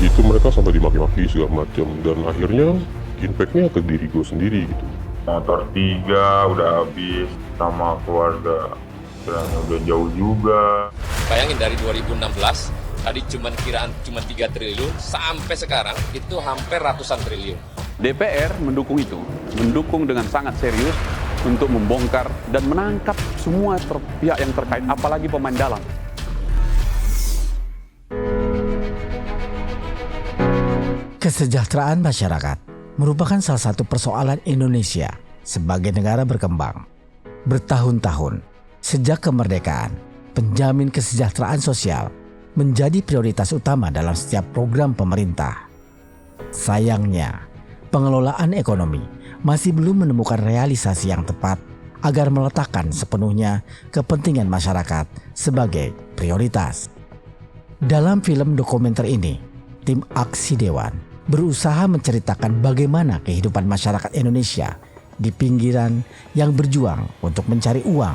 Itu mereka sampai dimaki-maki segala macam, dan akhirnya impactnya ke diri gue sendiri gitu. Motor 3 udah habis, sama keluarga udah jauh juga. Bayangin dari 2016 tadi kiraan cuma 3 triliun sampai sekarang itu hampir ratusan triliun. DPR mendukung itu, mendukung dengan sangat serius untuk membongkar dan menangkap semua pihak yang terkait, apalagi pemain dalam. Kesejahteraan masyarakat merupakan salah satu persoalan Indonesia sebagai negara berkembang. Bertahun-tahun, sejak kemerdekaan, penjamin kesejahteraan sosial menjadi prioritas utama dalam setiap program pemerintah. Sayangnya, pengelolaan ekonomi masih belum menemukan realisasi yang tepat agar meletakkan sepenuhnya kepentingan masyarakat sebagai prioritas. Dalam film dokumenter ini, tim Aksi Dewan berusaha menceritakan bagaimana kehidupan masyarakat Indonesia di pinggiran yang berjuang untuk mencari uang.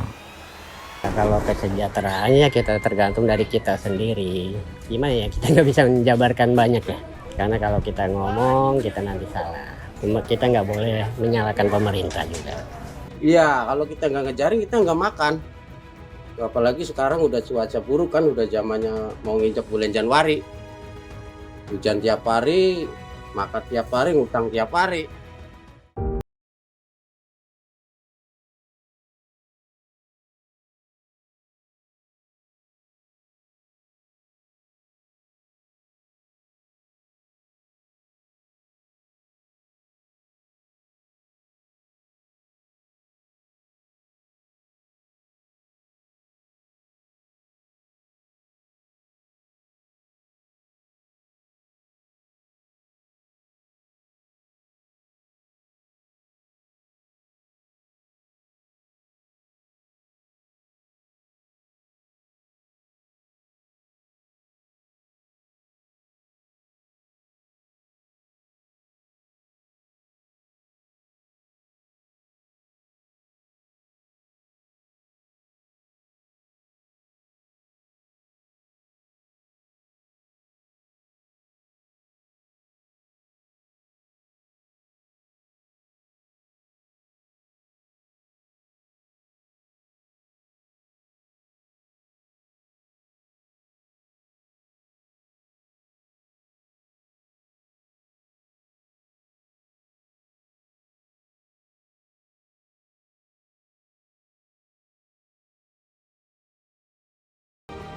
Kalau kesejahteraannya kita tergantung dari kita sendiri. Gimana ya, kita nggak bisa menjabarkan banyak ya. Karena kalau kita ngomong, kita nanti salah. Kita nggak boleh menyalahkan pemerintah juga. Iya, kalau kita nggak ngejaring, kita nggak makan. Apalagi sekarang udah cuaca buruk kan, udah zamannya mau nginjak bulan Januari. Hujan tiap hari, makan tiap hari, ngutang tiap hari.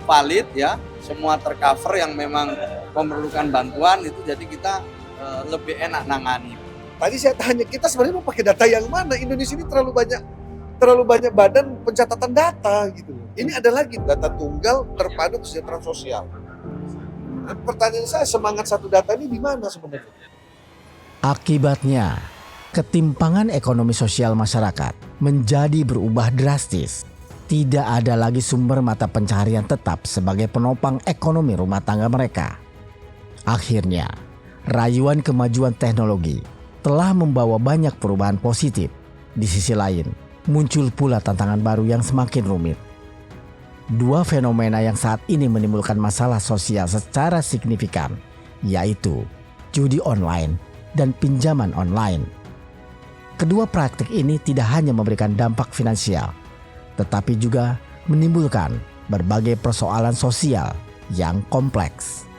Valid ya, semua tercover yang memang memerlukan bantuan itu, jadi kita lebih enak nangani. Tadi saya tanya, kita sebenarnya mau pakai data yang mana? Indonesia ini terlalu banyak badan pencatatan data gitu. Ini ada lagi data tunggal terpadu kesejahteraan sosial. Nah, pertanyaan saya, semangat satu data ini di mana sebenarnya? Akibatnya, ketimpangan ekonomi sosial masyarakat menjadi berubah drastis. Tidak ada lagi sumber mata pencaharian tetap sebagai penopang ekonomi rumah tangga mereka. Akhirnya, rayuan kemajuan teknologi telah membawa banyak perubahan positif. Di sisi lain, muncul pula tantangan baru yang semakin rumit. Dua fenomena yang saat ini menimbulkan masalah sosial secara signifikan, yaitu judi online dan pinjaman online. Kedua praktik ini tidak hanya memberikan dampak finansial, tetapi juga menimbulkan berbagai persoalan sosial yang kompleks.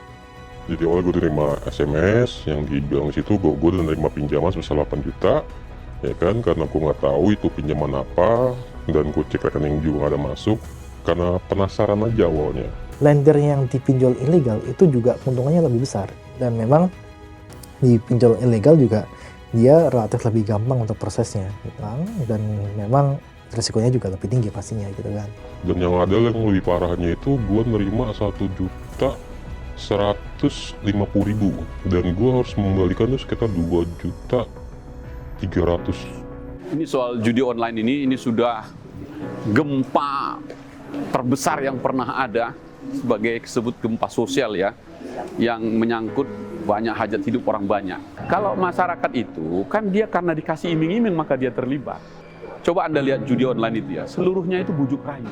Jadi awalnya gue terima SMS yang dibilang di situ gue udah nerima pinjaman sebesar 8 juta, ya kan, karena gue nggak tahu itu pinjaman apa, dan gue cek rekening juga nggak ada masuk, karena penasaran aja awalnya. Lender yang dipinjol ilegal itu juga keuntungannya lebih besar, dan memang di pinjol ilegal juga dia relatif lebih gampang untuk prosesnya, dan memang risikonya juga lebih tinggi pastinya gitu kan. Dan yang ada yang lebih parahnya itu gue nerima 1.150.000 dan gue harus mengembalikan itu sekitar 2.300.000. Ini soal judi online ini sudah gempa terbesar yang pernah ada, sebagai disebut gempa sosial ya, yang menyangkut banyak hajat hidup orang banyak. Kalau masyarakat itu kan dia karena dikasih iming-iming maka dia terlibat. Coba Anda lihat judi online itu ya, seluruhnya itu bujuk rayu.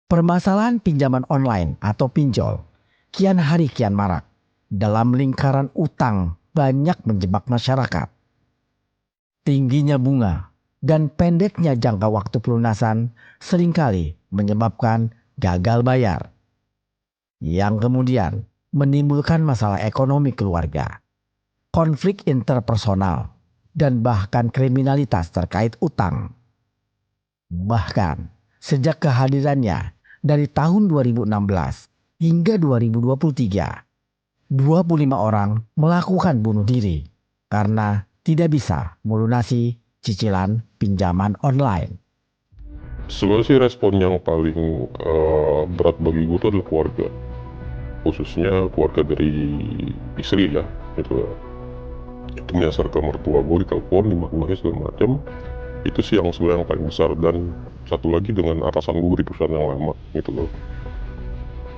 Permasalahan pinjaman online atau pinjol kian hari kian marak. Dalam lingkaran utang banyak menjebak masyarakat. Tingginya bunga dan pendeknya jangka waktu pelunasan seringkali menyebabkan gagal bayar, yang kemudian menimbulkan masalah ekonomi keluarga, konflik interpersonal, dan bahkan kriminalitas terkait utang. Bahkan sejak kehadirannya dari tahun 2016 hingga 2023, 25 orang melakukan bunuh diri karena tidak bisa melunasi cicilan pinjaman online. Sebenarnya sih respon yang paling berat bagi gue itu adalah keluarga, khususnya keluarga dari istri ya, itu menyasar ke mertua gue, ditelepon, dimaki-maki segala macam. Itu sih yang sebenarnya yang paling besar. Dan satu lagi dengan atasan gue di perusahaan yang lama gitu loh,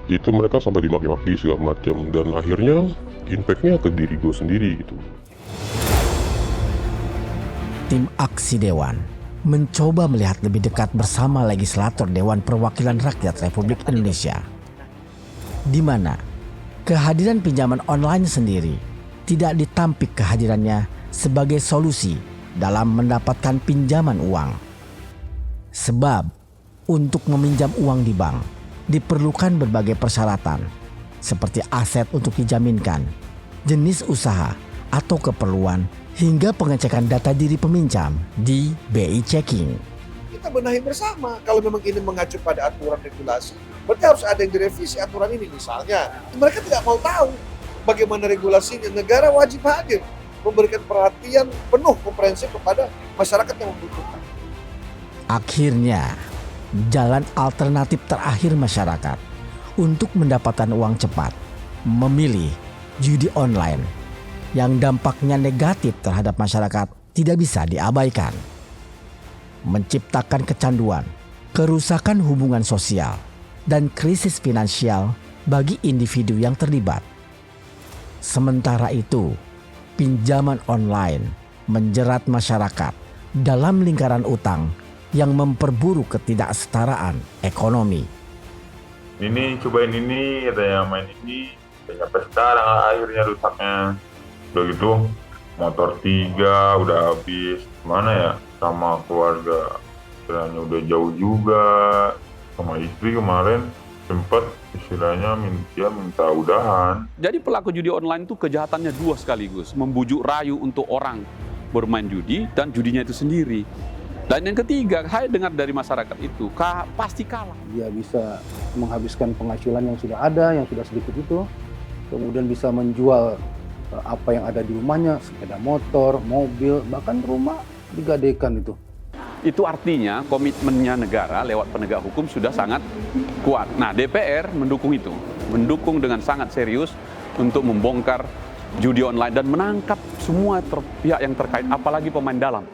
itu mereka sampai dimaki-maki segala macam, dan akhirnya impactnya ke diri gue sendiri gitu. Tim Aksi Dewan mencoba melihat lebih dekat bersama legislator Dewan Perwakilan Rakyat Republik Indonesia, di mana kehadiran pinjaman online sendiri tidak ditampik kehadirannya sebagai solusi dalam mendapatkan pinjaman uang. Sebab untuk meminjam uang di bank diperlukan berbagai persyaratan seperti aset untuk dijaminkan, jenis usaha atau keperluan, hingga pengecekan data diri peminjam di BI Checking. Kita benahi bersama. Kalau memang ini mengacu pada aturan regulasi, berarti harus ada yang direvisi aturan ini. Misalnya, mereka tidak mau tahu bagaimana regulasinya. Negara wajib hadir, memberikan perhatian penuh komprehensif kepada masyarakat yang membutuhkan. Akhirnya, jalan alternatif terakhir masyarakat untuk mendapatkan uang cepat memilih judi online yang dampaknya negatif terhadap masyarakat tidak bisa diabaikan. Menciptakan kecanduan, kerusakan hubungan sosial, dan krisis finansial bagi individu yang terlibat. Sementara itu, pinjaman online menjerat masyarakat dalam lingkaran utang yang memperburuk ketidaksetaraan ekonomi. Ini cobain ini, katanya main ini, sampai sekarang akhirnya rusaknya. Udah gitu motor 3 udah habis, mana ya, sama keluarga istilahnya udah jauh juga, sama istri kemarin sempet istilahnya minta udahan. Jadi pelaku judi online itu kejahatannya dua sekaligus, membujuk rayu untuk orang bermain judi dan judinya itu sendiri. Dan yang ketiga, saya dengar dari masyarakat itu pasti kalah. Dia bisa menghabiskan penghasilan yang sudah ada, yang sudah sedikit itu, kemudian bisa menjual apa yang ada di rumahnya, sepeda motor, mobil, bahkan rumah digadaikan itu. Itu artinya komitmennya negara lewat penegak hukum sudah sangat kuat. Nah, DPR mendukung itu, mendukung dengan sangat serius untuk membongkar judi online dan menangkap semua pihak yang terkait, apalagi pemain dalam.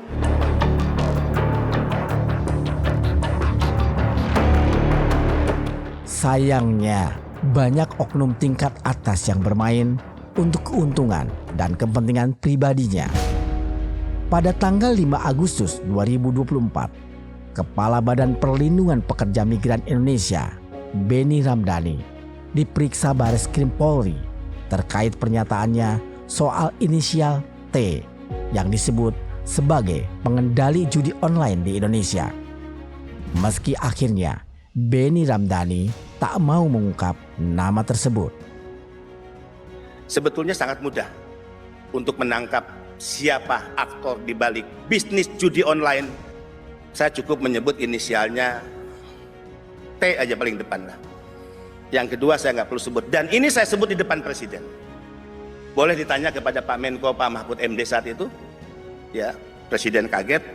Sayangnya, banyak oknum tingkat atas yang bermain untuk keuntungan dan kepentingan pribadinya. Pada tanggal 5 Agustus 2024, Kepala Badan Perlindungan Pekerja Migran Indonesia, Beni Ramdhani, diperiksa Bareskrim Polri terkait pernyataannya soal inisial T yang disebut sebagai pengendali judi online di Indonesia. Meski akhirnya Beni Ramdhani tak mau mengungkap nama tersebut. Sebetulnya sangat mudah untuk menangkap siapa aktor di balik bisnis judi online. Saya cukup menyebut inisialnya T aja paling depan lah. Yang kedua saya nggak perlu sebut. Dan ini saya sebut di depan Presiden. Boleh ditanya kepada Pak Menko, Pak Mahfud MD saat itu. Ya, Presiden kaget,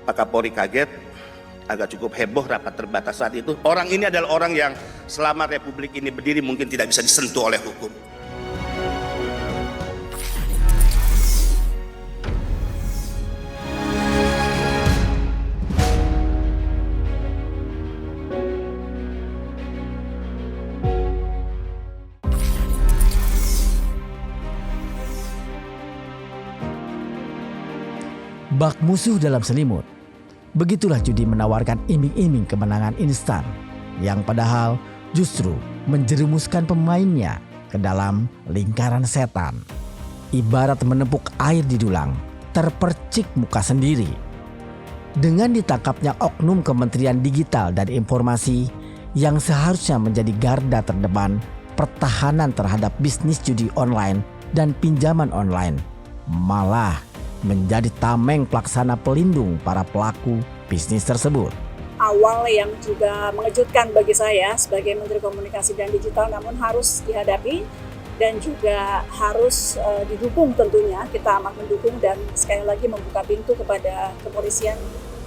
Pak Kapolri kaget, agak cukup heboh rapat terbatas saat itu. Orang ini adalah orang yang selama Republik ini berdiri mungkin tidak bisa disentuh oleh hukum. Bak musuh dalam selimut. Begitulah judi menawarkan iming-iming kemenangan instan yang padahal justru menjerumuskan pemainnya ke dalam lingkaran setan. Ibarat menepuk air di dulang, terpercik muka sendiri. Dengan ditangkapnya oknum Kementerian Digital dan Informasi yang seharusnya menjadi garda terdepan pertahanan terhadap bisnis judi online dan pinjaman online, malah menjadi tameng pelaksana pelindung para pelaku bisnis tersebut. Awal yang juga mengejutkan bagi saya sebagai Menteri Komunikasi dan Digital, namun harus dihadapi dan juga harus didukung tentunya. Kita amat mendukung dan sekali lagi membuka pintu kepada kepolisian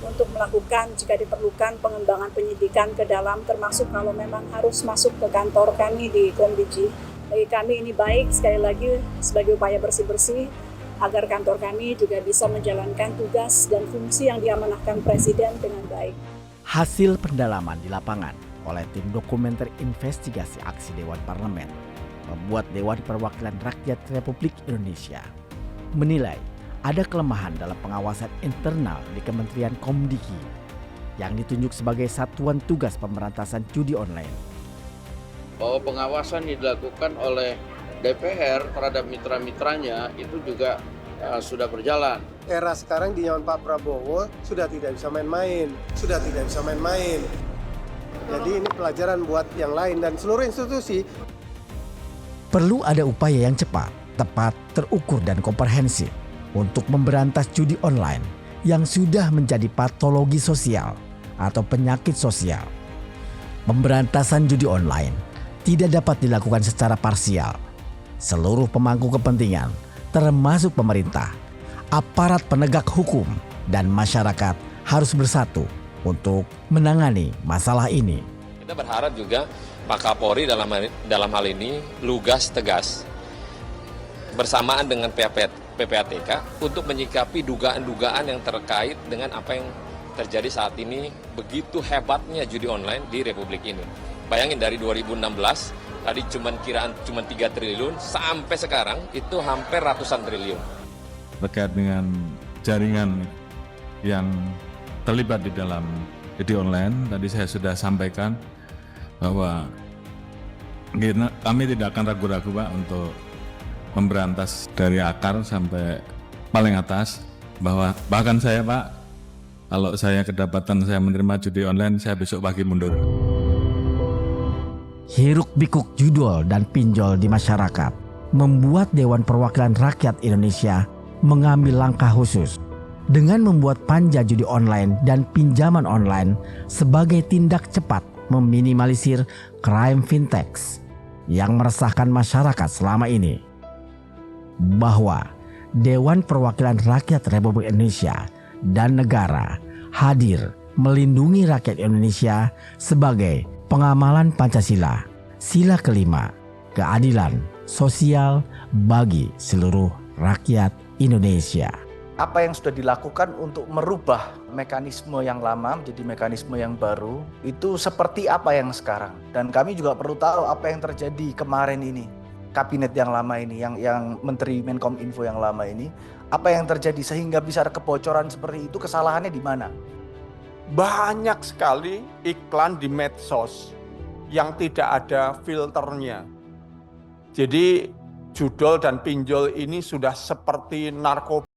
untuk melakukan jika diperlukan pengembangan penyidikan ke dalam, termasuk kalau memang harus masuk ke kantor kami di Komdigi. Bagi kami ini baik, sekali lagi sebagai upaya bersih-bersih agar kantor kami juga bisa menjalankan tugas dan fungsi yang diamanahkan Presiden dengan baik. Hasil pendalaman di lapangan oleh tim dokumenter investigasi aksi Dewan Parlemen membuat Dewan Perwakilan Rakyat Republik Indonesia menilai ada kelemahan dalam pengawasan internal di Kementerian Komdigi yang ditunjuk sebagai Satuan Tugas Pemberantasan Judi Online. Bahwa pengawasan dilakukan oleh DPR terhadap mitra-mitranya itu juga sudah berjalan. Era sekarang di zaman Pak Prabowo sudah tidak bisa main-main, Jadi ini pelajaran buat yang lain dan seluruh institusi. Perlu ada upaya yang cepat, tepat, terukur dan komprehensif untuk memberantas judi online yang sudah menjadi patologi sosial atau penyakit sosial. Pemberantasan judi online tidak dapat dilakukan secara parsial. Seluruh pemangku kepentingan, termasuk pemerintah, aparat penegak hukum, dan masyarakat harus bersatu untuk menangani masalah ini. Kita berharap juga Pak Kapolri dalam hal ini lugas tegas bersamaan dengan PPATK untuk menyikapi dugaan-dugaan yang terkait dengan apa yang terjadi saat ini, begitu hebatnya judi online di Republik ini. Bayangin dari 2016 tadi cuma 3 triliun sampai sekarang itu hampir ratusan triliun. Terkait dengan jaringan yang terlibat di dalam judi online, tadi saya sudah sampaikan bahwa kami tidak akan ragu-ragu Pak untuk memberantas dari akar sampai paling atas, bahwa bahkan saya Pak, kalau saya kedapatan saya menerima judi online, saya besok pagi mundur. Hiruk pikuk judol dan pinjol di masyarakat membuat Dewan Perwakilan Rakyat Indonesia mengambil langkah khusus dengan membuat panja judi online dan pinjaman online sebagai tindak cepat meminimalisir crime fintech yang meresahkan masyarakat selama ini. Bahwa Dewan Perwakilan Rakyat Republik Indonesia dan negara hadir melindungi rakyat Indonesia sebagai pengamalan Pancasila, sila kelima, keadilan sosial bagi seluruh rakyat Indonesia. Apa yang sudah dilakukan untuk merubah mekanisme yang lama menjadi mekanisme yang baru, itu seperti apa yang sekarang. Dan kami juga perlu tahu apa yang terjadi kemarin ini. Kabinet yang lama ini, yang Menteri Menkominfo yang lama ini, apa yang terjadi sehingga bisa ada kebocoran seperti itu, kesalahannya di mana? Banyak sekali iklan di medsos yang tidak ada filternya. Jadi judol dan pinjol ini sudah seperti narkoba.